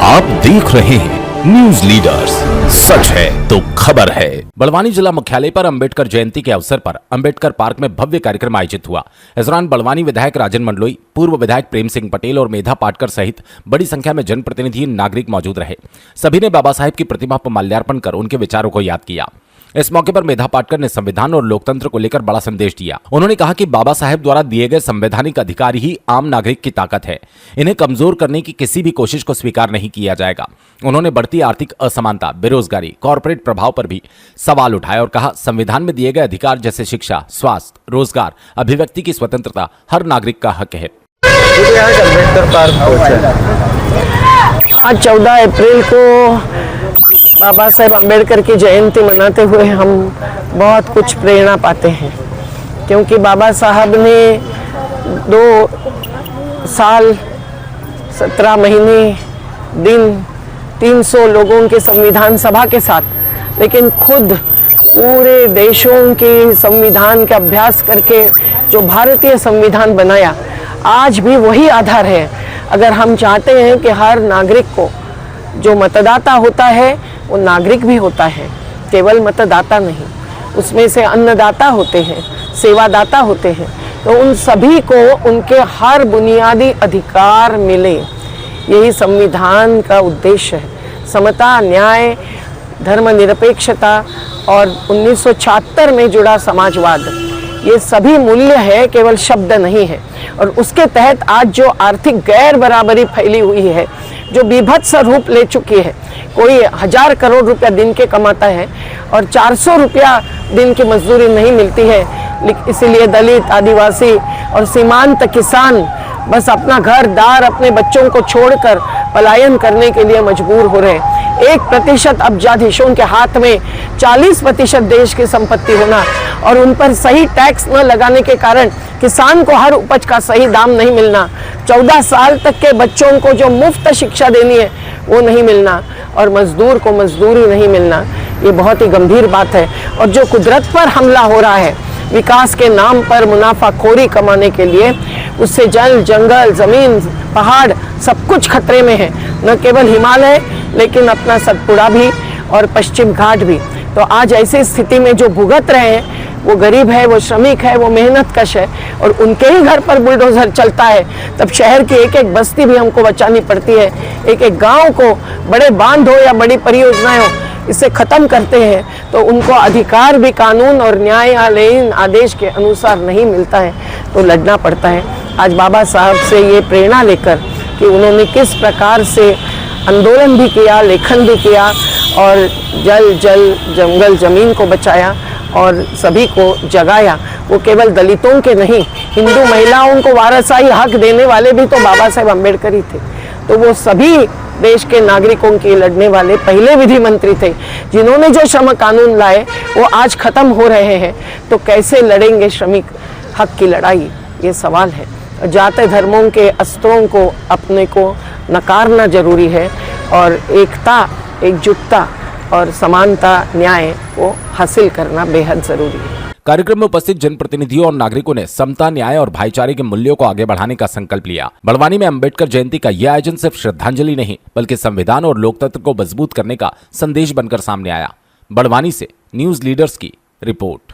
आप देख रहे हैं न्यूज लीडर्स, सच है तो खबर है। बड़वानी जिला मुख्यालय पर अंबेडकर जयंती के अवसर पर अंबेडकर पार्क में भव्य कार्यक्रम आयोजित हुआ। इस दौरान बड़वानी विधायक राजन मंडलोई, पूर्व विधायक प्रेम सिंह पटेल और मेधा पाटकर सहित बड़ी संख्या में जनप्रतिनिधि नागरिक मौजूद रहे। सभी ने बाबा साहेब की प्रतिमा पर माल्यार्पण कर उनके विचारों को याद किया। इस मौके पर मेधा पाटकर ने संविधान और लोकतंत्र को लेकर बड़ा संदेश दिया। उन्होंने कहा कि बाबा साहेब द्वारा दिए गए संवैधानिक अधिकार ही आम नागरिक की ताकत है। इन्हें कमजोर करने की किसी भी कोशिश को स्वीकार नहीं किया जाएगा। उन्होंने बढ़ती आर्थिक असमानता, बेरोजगारी, कॉर्पोरेट प्रभाव पर भी सवाल उठाए और कहा, संविधान में दिए गए अधिकार जैसे शिक्षा, स्वास्थ्य, रोजगार, अभिव्यक्ति की स्वतंत्रता हर नागरिक का हक है। अम्बेडकर पार्क आज 14 अप्रैल को बाबा साहेब अम्बेडकर की जयंती मनाते हुए हम बहुत कुछ प्रेरणा पाते हैं, क्योंकि बाबा साहब ने 2 साल 17 महीने दिन 300 लोगों के संविधान सभा के साथ, लेकिन खुद पूरे देशों के संविधान का अभ्यास करके जो भारतीय संविधान बनाया, आज भी वही आधार है। अगर हम चाहते हैं कि हर नागरिक को, जो मतदाता होता है वो नागरिक भी होता है, केवल मतदाता नहीं, उसमें से अन्नदाता होते हैं, सेवादाता होते हैं, तो उन सभी को उनके हर बुनियादी अधिकार मिले, यही संविधान का उद्देश्य है। समता, न्याय, धर्मनिरपेक्षता और 1976 में जुड़ा समाजवाद, ये सभी मूल्य है, केवल शब्द नहीं है। और उसके तहत आज जो आर्थिक गैर बराबरी फैली हुई है, जो बीभत्स रूप ले चुकी है, कोई 1000 करोड़ रुपया दिन के कमाता है और 400 रुपया दिन की मजदूरी नहीं मिलती है, इसीलिए दलित, आदिवासी और सीमांत किसान बस अपना घर दार, अपने बच्चों को छोड़कर पलायन करने के लिए मजबूर हो रहे हैं। 1% अब्जाधीशों के हाथ में 40% देश की संपत्ति होना और उन पर सही टैक्स न लगाने के कारण किसान को हर उपज का सही दाम नहीं मिलना, 14 साल तक के बच्चों को जो मुफ्त शिक्षा देनी है वो नहीं मिलना और मजदूर को मजदूरी नहीं मिलना, ये बहुत ही गंभीर बात है। और जो कुदरत पर हमला हो रहा है विकास के नाम पर मुनाफाखोरी कमाने के लिए, उससे जल, जंगल, जमीन, पहाड़ सब कुछ खतरे में है। न केवल हिमालय, लेकिन अपना सतपुड़ा भी और पश्चिम घाट भी। तो आज ऐसी स्थिति में जो भुगत रहे हैं, वो गरीब है, वो श्रमिक है, वो मेहनत कश है और उनके ही घर पर बुलडोजर चलता है, तब शहर की एक एक बस्ती भी हमको बचानी पड़ती है। एक एक गांव को बड़े बांध हो या बड़ी परियोजनाएं हो, इसे खत्म करते हैं तो उनको अधिकार भी कानून और न्यायालयीन आदेश के अनुसार नहीं मिलता है, तो लड़ना पड़ता है। आज बाबा साहब से ये प्रेरणा लेकर कि उन्होंने किस प्रकार से आंदोलन भी किया, लेखन भी किया और जल, जंगल, जमीन को बचाया और सभी को जगाया। वो केवल दलितों के नहीं, हिंदू महिलाओं को वारसाई हक देने वाले भी तो बाबा साहेब अम्बेडकर ही थे। तो वो सभी देश के नागरिकों के लड़ने वाले पहले विधि मंत्री थे, जिन्होंने जो श्रम कानून लाए वो आज खत्म हो रहे हैं। तो कैसे लड़ेंगे श्रमिक हक की लड़ाई, ये सवाल है। जाति धर्मों के अस्त्रों को अपने को नकारना जरूरी है और एकता, एकजुटता और समानता, न्याय को हासिल करना बेहद जरूरी है। कार्यक्रम में उपस्थित जनप्रतिनिधियों और नागरिकों ने समता, न्याय और भाईचारे के मूल्यों को आगे बढ़ाने का संकल्प लिया। बड़वानी में अंबेडकर जयंती का यह आयोजन सिर्फ श्रद्धांजलि नहीं, बल्कि संविधान और लोकतंत्र को मजबूत करने का संदेश बनकर सामने आया। बड़वानी से न्यूज लीडर्स की रिपोर्ट।